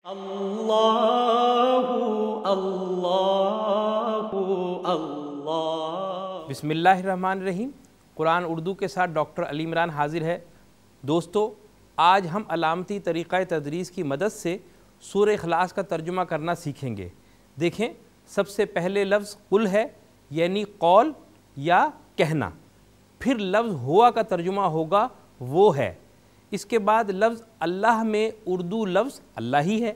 اللہ اللہ اللہ۔ بسم اللہ الرحمن الرحیم۔ قرآن اردو کے ساتھ ڈاکٹر علی عمران حاضر ہے۔ دوستو، آج ہم علامتی طریقہ تدریس کی مدد سے سورہ اخلاص کا ترجمہ کرنا سیکھیں گے۔ دیکھیں، سب سے پہلے لفظ قل ہے، یعنی قول یا کہنا۔ پھر لفظ ہوا کا ترجمہ ہوگا وہ ہے۔ اس کے بعد لفظ اللہ میں اردو لفظ اللہ ہی ہے۔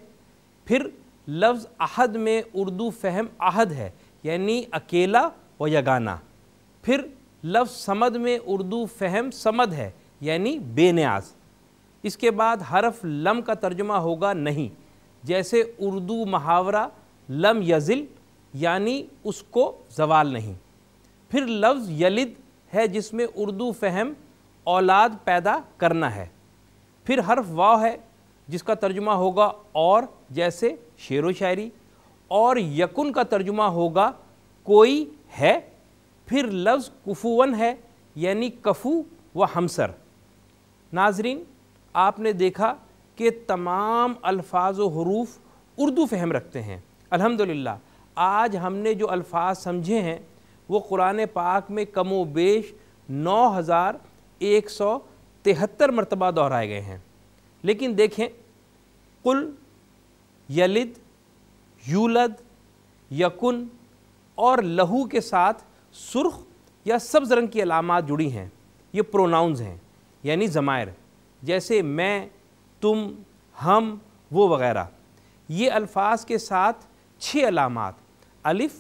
پھر لفظ احد میں اردو فہم احد ہے، یعنی اکیلا و یگانہ۔ پھر لفظ صمد میں اردو فہم صمد ہے، یعنی بے نیاز۔ اس کے بعد حرف لم کا ترجمہ ہوگا نہیں، جیسے اردو محاورہ لم یزل، یعنی اس کو زوال نہیں۔ پھر لفظ یلد ہے، جس میں اردو فہم اولاد پیدا کرنا ہے۔ پھر حرف واو ہے، جس کا ترجمہ ہوگا اور، جیسے شعر و شاعری۔ اور یکن کا ترجمہ ہوگا کوئی ہے۔ پھر لفظ کفون ہے، یعنی کفو و ہمسر۔ ناظرین، آپ نے دیکھا کہ تمام الفاظ و حروف اردو فہم رکھتے ہیں۔ الحمدللہ آج ہم نے جو الفاظ سمجھے ہیں وہ قرآن پاک میں کم و بیش 9173 مرتبہ دہرائے گئے ہیں۔ لیکن دیکھیں، قل، یلد، یولد، یکن اور لہو کے ساتھ سرخ یا سبز رنگ کی علامات جڑی ہیں۔ یہ پروناؤنز ہیں، یعنی ضمائر، جیسے میں، تم، ہم، وہ وغیرہ۔ یہ الفاظ کے ساتھ 6 علامات الف،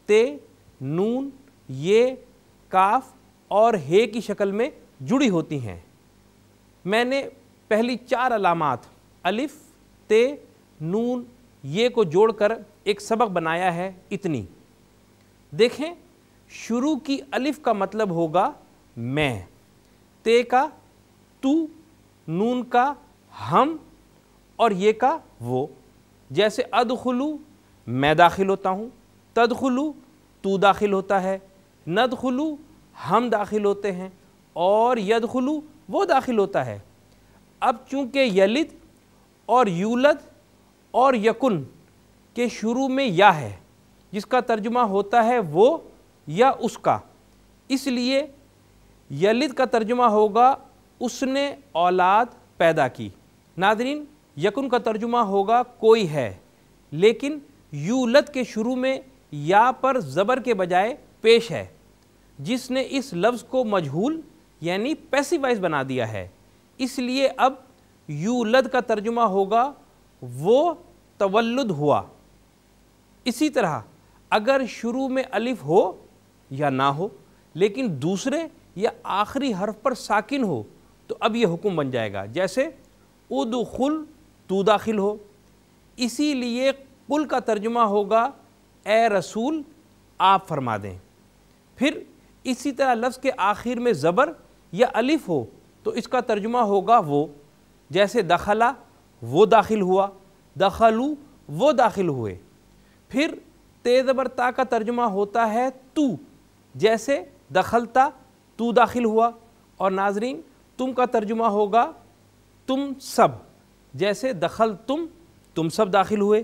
تے، نون، یہ، کاف اور ہے کی شکل میں جڑی ہوتی ہیں۔ میں نے پہلی 4 علامات الف، تے، نون، یہ کو جوڑ کر ایک سبق بنایا ہے اتنی۔ دیکھیں، شروع کی الف کا مطلب ہوگا میں، تے کا تو، نون کا ہم اور یہ کا وہ۔ جیسے ادخلو، میں داخل ہوتا ہوں، تدخلو، تو داخل ہوتا ہے، ندخلو، ہم داخل ہوتے ہیں، اور یدخلو، وہ داخل ہوتا ہے۔ اب چونکہ یلد اور یولد اور یکن کے شروع میں یا ہے، جس کا ترجمہ ہوتا ہے وہ یا اس کا، اس لیے یلد کا ترجمہ ہوگا اس نے اولاد پیدا کی۔ ناظرین، یکن کا ترجمہ ہوگا کوئی ہے، لیکن یولد کے شروع میں یا پر زبر کے بجائے پیش ہے، جس نے اس لفظ کو مجہول یعنی پیسیو وائس بنا دیا ہے۔ اس لیے اب یولد کا ترجمہ ہوگا وہ تولد ہوا۔ اسی طرح اگر شروع میں الف ہو یا نہ ہو، لیکن دوسرے یا آخری حرف پر ساکن ہو، تو اب یہ حکم بن جائے گا، جیسے ادخل، تو داخل ہو۔ اسی لیے قل کا ترجمہ ہوگا اے رسول آپ فرما دیں۔ پھر اسی طرح لفظ کے آخر میں زبر یا الف ہو تو اس کا ترجمہ ہوگا وہ، جیسے دخلا، وہ داخل ہوا، دخلو، وہ داخل ہوئے۔ پھر تے زبر تا کا ترجمہ ہوتا ہے تو، جیسے دخلتا، تو داخل ہوا۔ اور ناظرین، تم کا ترجمہ ہوگا تم سب، جیسے دخل تم سب داخل ہوئے۔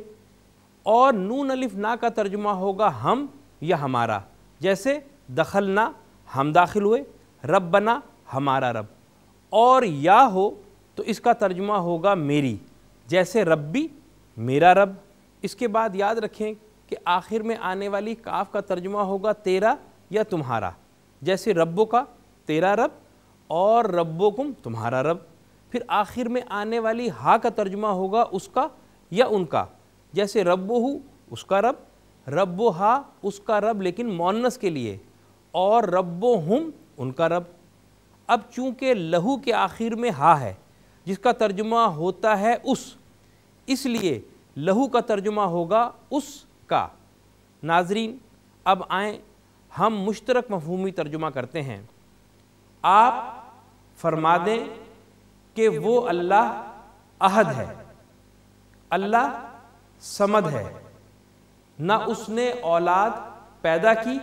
اور نون الف نا کا ترجمہ ہوگا ہم یا ہمارا، جیسے دخلنا، ہم داخل ہوئے، ربنا، ہمارا رب۔ اور یا ہو تو اس کا ترجمہ ہوگا میری، جیسے ربی، میرا رب۔ اس کے بعد یاد رکھیں کہ آخر میں آنے والی کاف کا ترجمہ ہوگا تیرا یا تمہارا، جیسے ربو کا، تیرا رب، اور ربکم، تمہارا رب۔ پھر آخر میں آنے والی ہا کا ترجمہ ہوگا اس کا یا ان کا، جیسے ربہ، اس کا رب، ربہا، اس کا رب لیکن مؤنث کے لیے، اور ربہم، ان کا رب۔ اب چونکہ لہو کے آخر میں ہا ہے، جس کا ترجمہ ہوتا ہے اس لیے لہو کا ترجمہ ہوگا اس کا۔ ناظرین، اب آئیں ہم مشترک مفہومی ترجمہ کرتے ہیں۔ آپ فرما دیں کہ وہ اللہ احد ہے، اللہ صمد ہے، نہ اس نے اولاد پیدا کی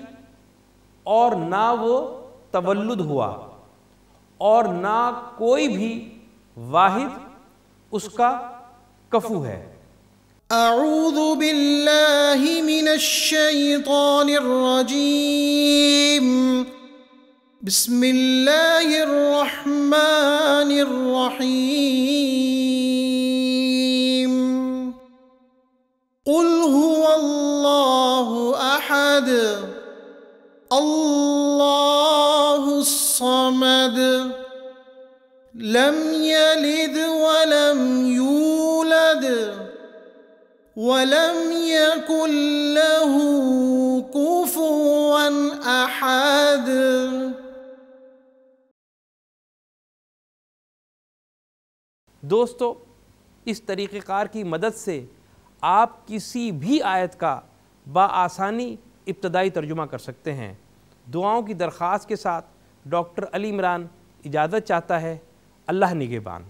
اور نہ وہ تولد ہوا، اور نہ کوئی بھی واحد اس کا کفو ہے۔ اعوذ باللہ من الشیطان الرجیم بسم اللہ الرحمن الرحیم قل هو اللہ احد اللہ الصمد لم يلد ولم يولد ولم يكن له كفوا احد۔ دوستو، اس طریقہ کار کی مدد سے آپ کسی بھی آیت کا بآسانی ابتدائی ترجمہ کر سکتے ہیں۔ دعاؤں کی درخواست کے ساتھ ڈاکٹر علی عمران اجازت چاہتا ہے۔ اللہ نگہبان۔